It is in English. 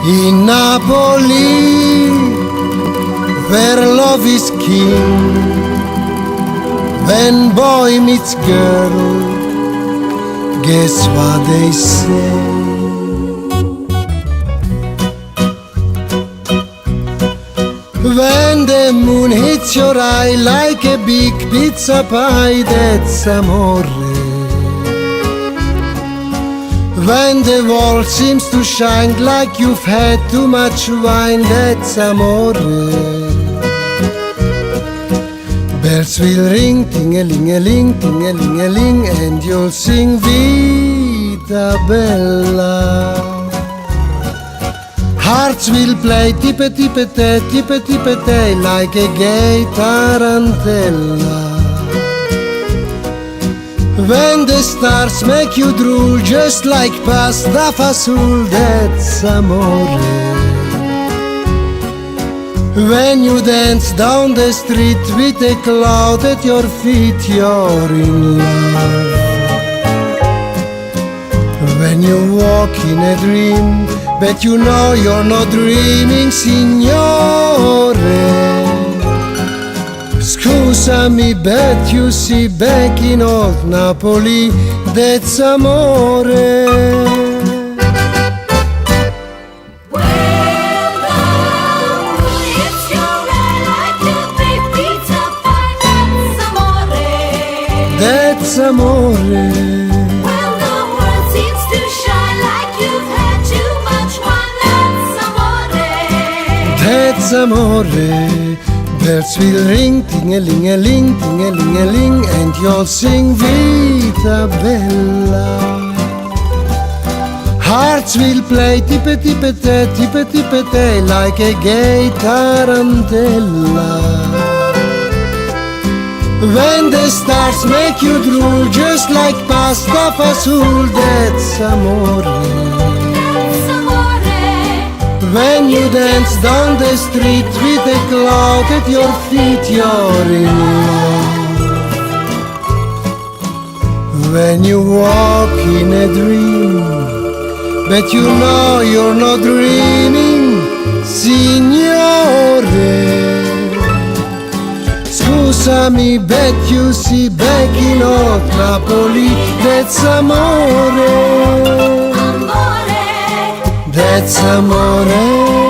In Napoli, where love is king, when boy meets girl, guess what they say? When the moon hits your eye like a big pizza pie, that's amore. When the world seems to shine like you've had too much wine, that's amore. Bells will ring, ting-a-ling-a-ling, ting-a-ling-a-ling, and you'll sing Vita Bella. Hearts will play tippe-tippe-te, tippe-tippe-te, like a gay tarantella. When the stars make you drool just like pasta fasul, that's amore. When you dance down the street with a cloud at your feet, you're in love. When you walk in a dream, but you know you're not dreaming, signore. Scusami, but you see, back in old Napoli, that's amore. That's amore. When the world seems to shine like you've had too much wine, that's amore. That's amore. Bells will ring, ting-a-ling-a-ling, ting-a-ling-a-ling, and you'll sing Vita Bella. Hearts will play tippe-tippe-te, tippe-tippe-te, like a gay tarantella. When the stars make you drool just like pasta fasul, that's amore. That's amore. When you dance down the street with a cloud at your feet, you're in love. When you walk in a dream, but you know you're not dreaming, signore. Scusami, bet you see, back in old Napoli, that's amore. Amore. That's amore.